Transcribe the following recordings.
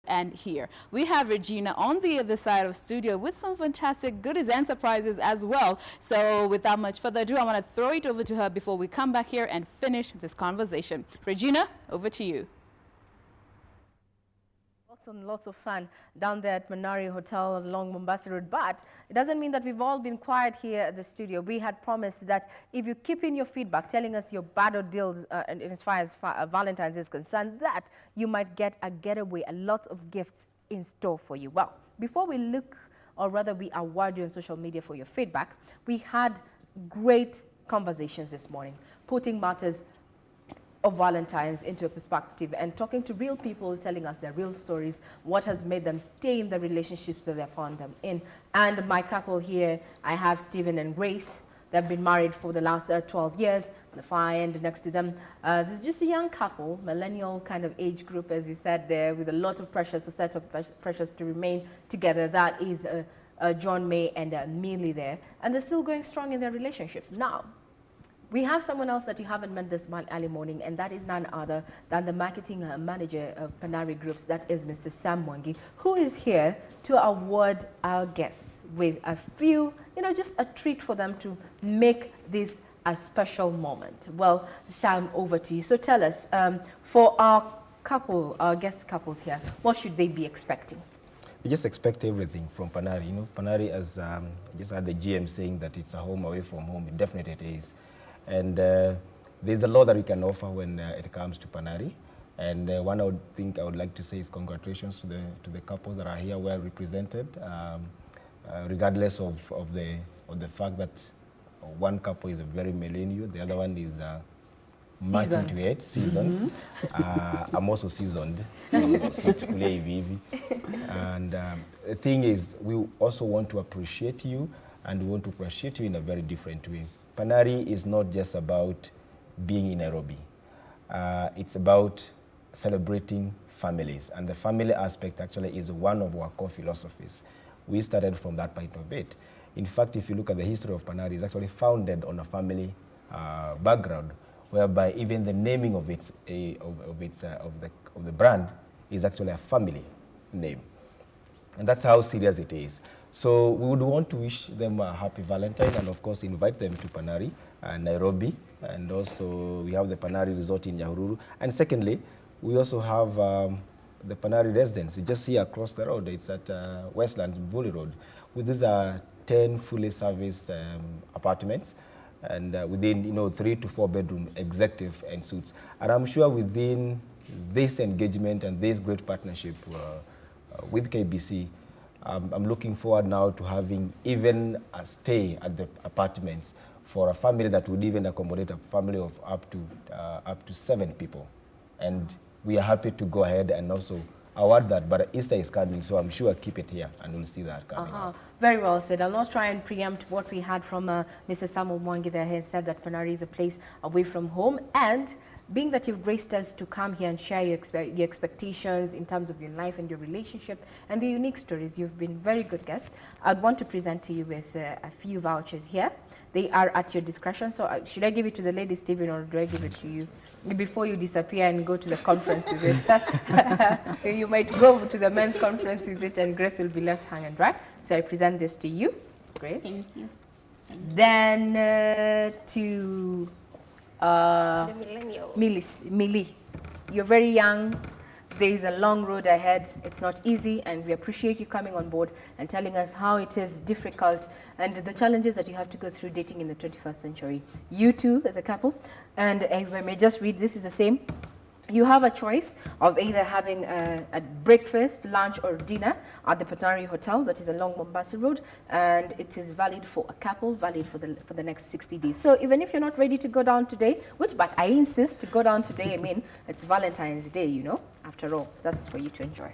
and here. We have Regina on the other side of studio with some fantastic goodies and surprises as well. So without much further ado, I want to throw it over to her before we come back here and finish this conversation. Regina, over to you. Lots of fun down there at Panari Hotel along Mombasa Road, but it doesn't mean that we've all been quiet here at the studio. We had promised that if you keep in your feedback, telling us your battle deals and as far as Valentine's is concerned, that you might get a getaway, a lot of gifts in store for you. Well, before we look, or rather we award you on social media for your feedback, we had great conversations this morning, putting matters of Valentine's into a perspective and talking to real people, telling us their real stories, what has made them stay in the relationships that they found them in. And my couple here, I have Stephen and Grace. They've been married for the last 12 years. On the far end next to them, there's just a young couple, millennial kind of age group, as you said there, with a lot of pressures, a set of pressures to remain together. That is John May and Millie there. And they're still going strong in their relationships. Now, we have someone else that you haven't met this early morning, and that is none other than the marketing manager of Panari Groups, that is Mr. Sam Mwangi, who is here to award our guests with a few, just a treat for them to make this a special moment. Well, Sam, over to you. So tell us, for our couple, our guest couples here, what should they be expecting? You just expect everything from Panari. Panari, as just had the GM saying that it's a home away from home. Definitely it is. And there's a lot that we can offer when it comes to Panari. And one I would like to say is congratulations to the couples that are here, well represented, regardless of the fact that one couple is a very millennial, the other one is much into it, seasoned. I'm also seasoned, so and the thing is, we also want to appreciate you, and we want to appreciate you in a very different way. Panari is not just about being in Nairobi. It's about celebrating families, and the family aspect actually is one of our core philosophies. We started from that point of it. In fact, if you look at the history of Panari, it's actually founded on a family background, whereby even the naming of the brand is actually a family name, and that's how serious it is. So we would want to wish them a happy Valentine, and of course invite them to Panari and Nairobi, and also we have the Panari Resort in Nyahururu. And secondly, we also have the Panari Residence just here across the road. It's at Westlands, Valley Road. These are 10 fully serviced apartments, and within 3 to 4 bedroom executive and suites. And I'm sure within this engagement and this great partnership with KBC, I'm looking forward now to having even a stay at the apartments for a family that would even accommodate a family of up to 7 people. And we are happy to go ahead and also award that. But Easter is coming, so I'm sure keep it here and we'll see that coming. Very well said. I'll not try and preempt what we had from Mr. Samuel Mwangi there. He said that Panari is a place away from home, and being that you've graced us to come here and share your expectations in terms of your life and your relationship and the unique stories, you've been very good guests. I'd want to present to you with a few vouchers here. They are at your discretion. So should I give it to the lady, Stephen, or do I give it to you before you disappear and go to the conference with it? You might go to the men's conference with it, and Grace will be left high and dry. So I present this to you, Grace. Thank you. Then to the millennial. Millie, you're very young. There is a long road ahead. It's not easy, and we appreciate you coming on board and telling us how it is difficult and the challenges that you have to go through dating in the 21st century. You two as a couple, and if I may just read, this is the same. You have a choice of either having a breakfast, lunch, or dinner at the Panari Hotel, that is along Mombasa Road, and it is valid for a couple, valid for the next 60 days. So even if you're not ready to go down today, but I insist to go down today, I mean, it's Valentine's Day, after all, that's for you to enjoy.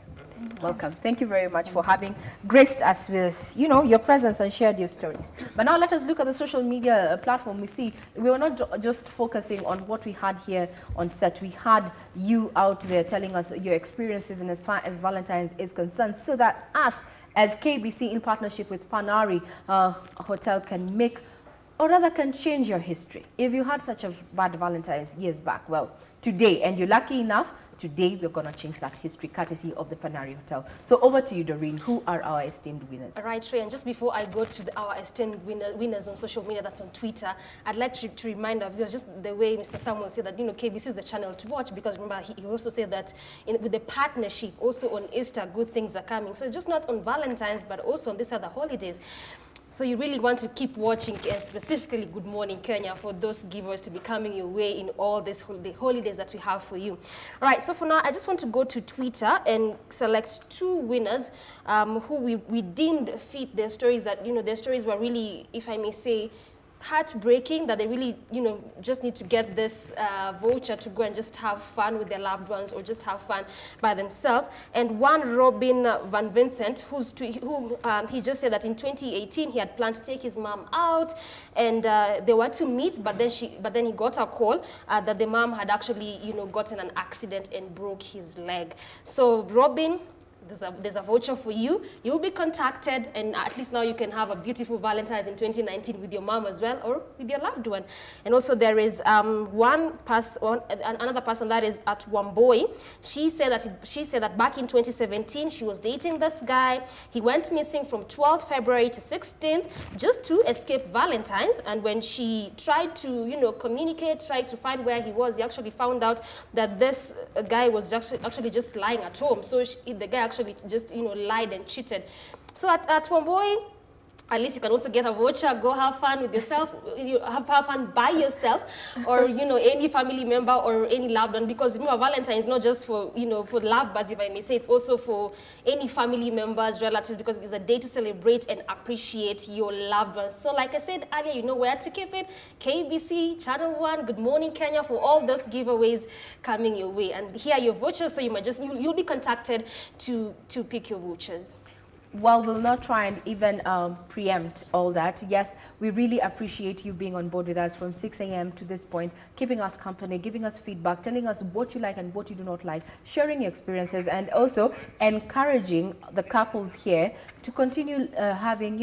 Welcome. Thank you very much for having graced us with, your presence and shared your stories. But now let us look at the social media platform. We see we were not just focusing on what we had here on set. We had you out there telling us your experiences in as far as Valentine's is concerned, so that us as KBC in partnership with Panari Hotel can make, or rather can change your history. If you had such a bad Valentine's years back, well, today, and you're lucky enough today we're going to change that history courtesy of the Panari Hotel. So over to you, Doreen. Who are our esteemed winners? All right, Trey, and just before I go to our esteemed winners on social media, that's on Twitter, I'd like to remind our viewers, just the way Mr. Samuel said that, KBC is the channel to watch, because remember, he also said that with the partnership, also on Easter, good things are coming. So just not on Valentine's, but also on these other holidays. So you really want to keep watching, and specifically Good Morning Kenya, for those giveaways to be coming your way in all these holidays that we have for you. All right, so for now, I just want to go to Twitter and select 2 winners who we deemed fit their stories, that, their stories were really, if I may say, heartbreaking, that they really, just need to get this voucher to go and just have fun with their loved ones, or just have fun by themselves. And one, Robin Van Vincent, who he just said that in 2018 he had planned to take his mom out, and they were to meet, but then he got a call that the mom had actually, gotten an accident and broke his leg. So Robin, there's a voucher for you. You'll be contacted, and at least now you can have a beautiful Valentine's in 2019 with your mom as well, or with your loved one. And also there is another person, that is at Wamboi. She said that back in 2017 she was dating this guy. He went missing from 12th February to 16th just to escape Valentine's. And when she tried to communicate, tried to find where he was, he actually found out that this guy was actually just lying at home. So the guy actually just lied and cheated. So at Wamboi, at least you can also get a voucher, go have fun with yourself, have fun by yourself, or any family member or any loved one, because remember, Valentine is not just for for lovebirds, if I may say, it's also for any family members, relatives, because it's a day to celebrate and appreciate your loved ones. So like I said earlier, you know where to keep it. KBC, Channel 1, Good Morning Kenya, for all those giveaways coming your way. And here are your vouchers, so you might you'll be contacted to pick your vouchers. Well, we'll not try and even preempt all that. Yes, we really appreciate you being on board with us from 6 a.m. to this point, keeping us company, giving us feedback, telling us what you like and what you do not like, sharing your experiences, and also encouraging the couples here to continue having,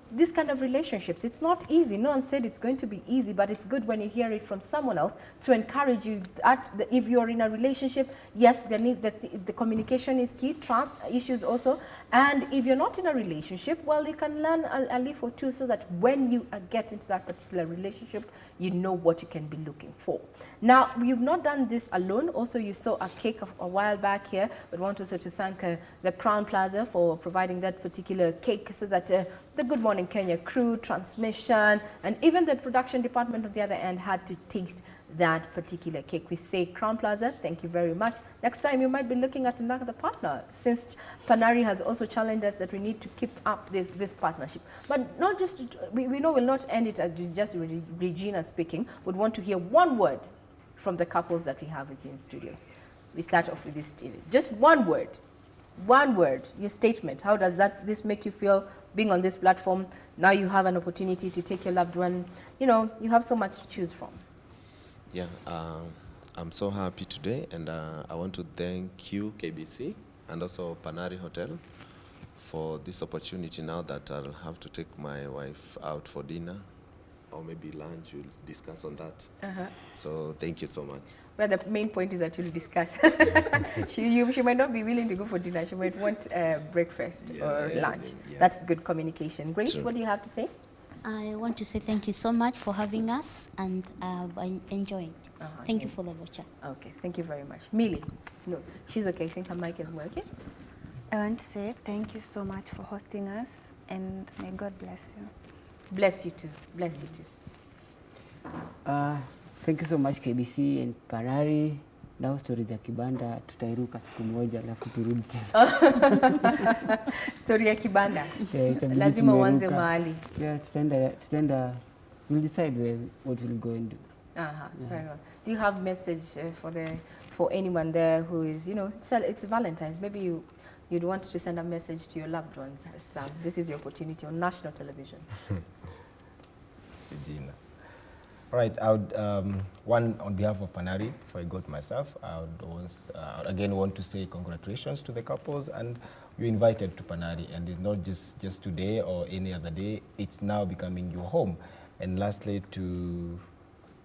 this kind of relationships. It's not easy. No one said it's going to be easy, but it's good when you hear it from someone else to encourage you that if you're in a relationship, yes, the communication is key, trust issues also. And if you're not in a relationship, well, you can learn a leaf or two, so that when you get into that particular relationship, you know what you can be looking for. Now, you've not done this alone. Also, you saw a cake a while back here, but want also to thank the Crown Plaza for providing that particular cake, so that the Good Morning Kenya crew, transmission, and even the production department on the other end had to taste that particular cake. We say, Crown Plaza, thank you very much. Next time you might be looking at another partner, since Panari has also challenged us that we need to keep up this partnership. But not just, we know we'll not end it as just Regina speaking. We'd want to hear one word from the couples that we have with you in studio. We start off with this, Stevie. Just one word, your statement. How does this make you feel being on this platform? Now you have an opportunity to take your loved one. You have so much to choose from. Yeah, I'm so happy today, and I want to thank you, KBC, and also Panari Hotel, for this opportunity now that I'll have to take my wife out for dinner, or maybe lunch. We'll discuss on that. So thank you so much. Well, the main point is that you'll discuss. She might not be willing to go for dinner. She might want breakfast or lunch. Yeah. That's good communication. Grace, True. What do you have to say? I want to say thank you so much for having us, and I enjoyed. Thank you for the voucher. Okay, thank you very much. Millie? No, she's okay. I think her mic is working. I want to say thank you so much for hosting us, and may God bless you. Bless you too. Bless you too. Thank you so much KBC and Panari. Now story za kibanda tutairuka siku moja alafu turudi tena. Story ya kibanda. Yeah, lazima uanze mahali. Yeah, tutaenda we'll decide what we'll go and do. Very well. Do you have a message for anyone there who is, it's Valentine's, maybe you'd want to send a message to your loved ones. This is your opportunity on national television. Regina. All right, I would, on behalf of Panari, before I go to myself, I would again want to say congratulations to the couples, and you're invited to Panari, and it's not just today or any other day, it's now becoming your home. And lastly, to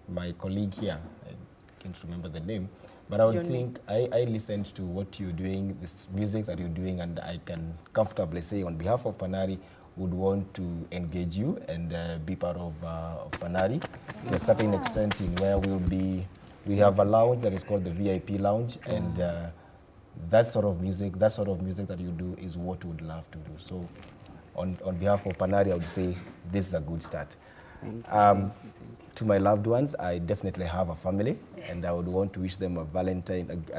my colleague here, I can't remember the name, But I would journey. think I listened to what you're doing, this music that you're doing, and I can comfortably say on behalf of Panari, would want to engage you and be part of Panari to a certain extent, in where we have a lounge that is called the VIP lounge, and that sort of music that you do is what we would love to do. So on behalf of Panari, I would say this is a good start. To my loved ones, I definitely have a family, and I would want to wish them a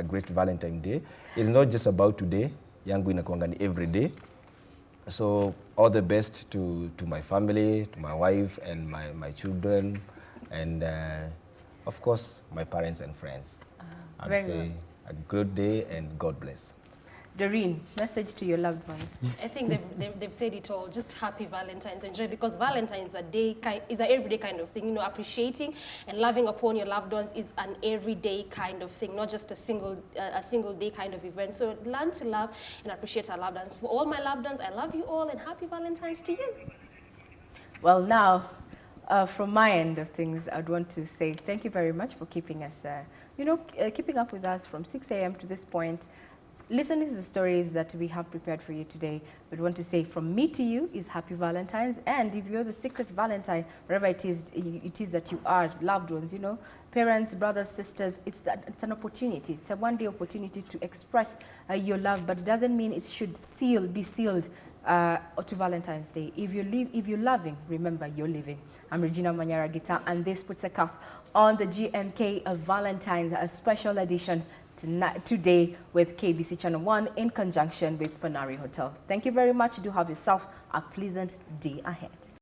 great Valentine Day. It's not just about today, yangu inakuanga ni every day. So all the best to my family, to my wife and my children, and of course my parents and friends. I'd say a good day and God bless. Doreen, message to your loved ones. I think they've said it all. Just happy Valentine's. Enjoy, because Valentine's is an everyday kind of thing. You know, appreciating and loving upon your loved ones is an everyday kind of thing, not just a single day kind of event. So learn to love and appreciate our loved ones. For all my loved ones, I love you all, and happy Valentine's to you. Well, now, from my end of things, I'd want to say thank you very much for keeping us, keeping up with us from 6 a.m. to this point. Listening to the stories that we have prepared for you today, we'd want to say from me to you is happy Valentine's. And if you're the secret Valentine, wherever it is that you are, loved ones, parents, brothers, sisters, it's an opportunity. It's a one-day opportunity to express your love, but it doesn't mean it should be sealed to Valentine's Day. If you're loving, remember you're living. I'm Regina Manyara Guitar, and this puts a cap on the GMK of Valentine's, a special edition today with KBC Channel 1 in conjunction with Panari Hotel. Thank you very much. Do have yourself a pleasant day ahead.